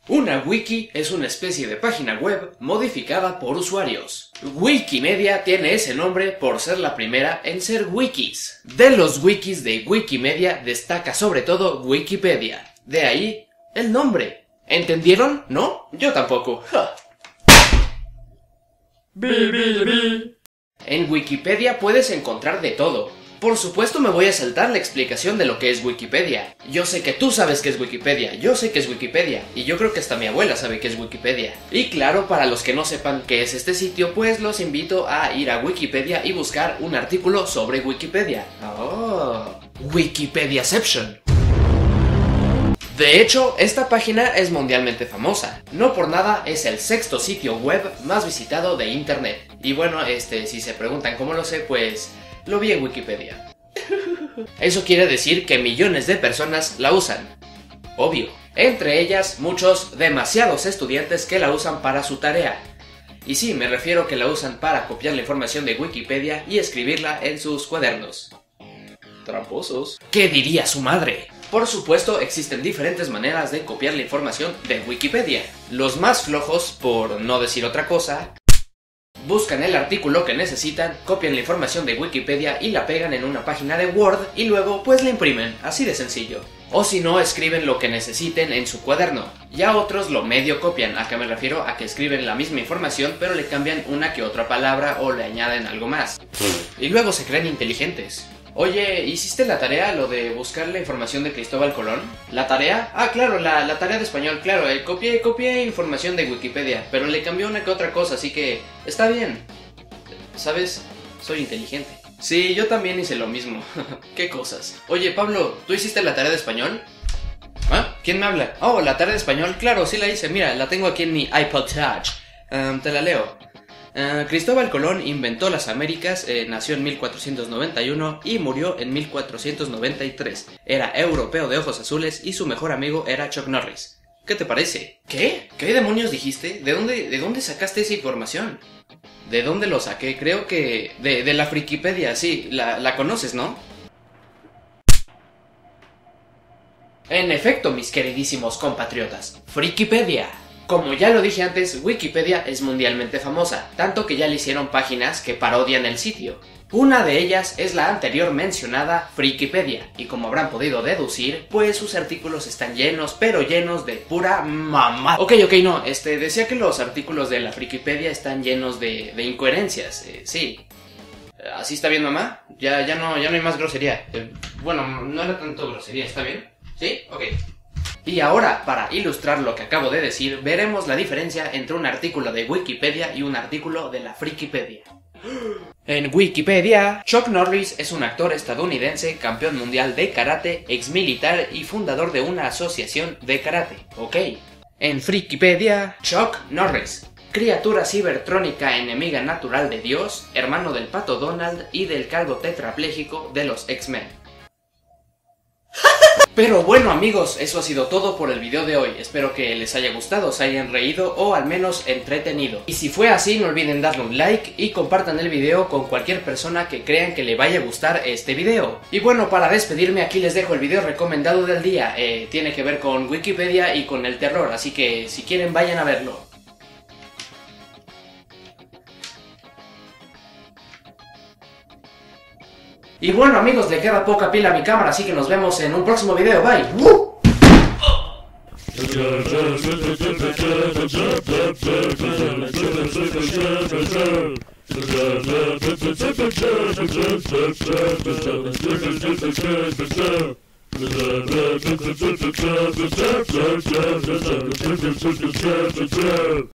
Una wiki es una especie de página web modificada por usuarios. Wikimedia tiene ese nombre por ser la primera en ser wikis. De los wikis de Wikimedia destaca sobre todo Wikipedia. De ahí el nombre. ¿Entendieron? ¿No? Yo tampoco. En Wikipedia puedes encontrar de todo. Por supuesto me voy a saltar la explicación de lo que es Wikipedia. Yo sé que tú sabes qué es Wikipedia, yo sé que es Wikipedia, y yo creo que hasta mi abuela sabe qué es Wikipedia. Y claro, para los que no sepan qué es este sitio, pues los invito a ir a Wikipedia y buscar un artículo sobre Wikipedia. ¡Oh! Wikipediaception. De hecho, esta página es mundialmente famosa. No por nada es el 6º sitio web más visitado de internet. Y bueno, si se preguntan cómo lo sé, pues lo vi en Wikipedia. Eso quiere decir que millones de personas la usan. Obvio. Entre ellas, demasiados estudiantes que la usan para su tarea. Y sí, me refiero que la usan para copiar la información de Wikipedia y escribirla en sus cuadernos. Tramposos. ¿Qué diría su madre? Por supuesto, existen diferentes maneras de copiar la información de Wikipedia. Los más flojos, por no decir otra cosa, buscan el artículo que necesitan, copian la información de Wikipedia y la pegan en una página de Word y luego pues la imprimen, así de sencillo. O si no, escriben lo que necesiten en su cuaderno. Ya otros lo medio copian, ¿a qué me refiero? A que escriben la misma información pero le cambian una que otra palabra o le añaden algo más. Y luego se creen inteligentes. Oye, ¿hiciste la tarea, lo de buscar la información de Cristóbal Colón? ¿La tarea? Ah, claro, la tarea de español, claro, copié información de Wikipedia, pero le cambió una que otra cosa, así que está bien. ¿Sabes? Soy inteligente. Sí, yo también hice lo mismo. ¿Qué cosas? Oye, Pablo, ¿tú hiciste la tarea de español? ¿Ah? ¿Quién me habla? Oh, la tarea de español, claro, sí la hice, mira, la tengo aquí en mi iPod Touch. Te la leo. Cristóbal Colón inventó las Américas, nació en 1491 y murió en 1493. Era europeo de ojos azules y su mejor amigo era Chuck Norris. ¿Qué te parece? ¿Qué? ¿Qué demonios dijiste? ¿De dónde sacaste esa información? ¿De dónde lo saqué? Creo que de la Frikipedia, sí, la conoces, ¿no? En efecto, mis queridísimos compatriotas, Frikipedia. Como ya lo dije antes, Wikipedia es mundialmente famosa, tanto que ya le hicieron páginas que parodian el sitio. Una de ellas es la anterior mencionada Frikipedia, y como habrán podido deducir, pues sus artículos están llenos, pero llenos de pura mamá. Ok, no, decía que los artículos de la Frikipedia están llenos de incoherencias, sí. ¿Así está bien, mamá? Ya no hay más grosería. Bueno, no era tanto grosería, ¿está bien? ¿Sí? Ok. Y ahora, para ilustrar lo que acabo de decir, veremos la diferencia entre un artículo de Wikipedia y un artículo de la Frikipedia. En Wikipedia, Chuck Norris es un actor estadounidense, campeón mundial de karate, ex militar y fundador de una asociación de karate. Ok. En Frikipedia, Chuck Norris, criatura cibertrónica enemiga natural de Dios, hermano del Pato Donald y del calvo tetrapléjico de los X-Men. Pero bueno amigos, eso ha sido todo por el video de hoy. Espero que les haya gustado, se hayan reído o al menos entretenido. Y si fue así, no olviden darle un like y compartan el video con cualquier persona que crean que le vaya a gustar este video. Y bueno, para despedirme aquí les dejo el video recomendado del día. Tiene que ver con Wikipedia y con el terror, así que si quieren vayan a verlo. Y bueno amigos, le queda poca pila a mi cámara, así que nos vemos en un próximo video, bye.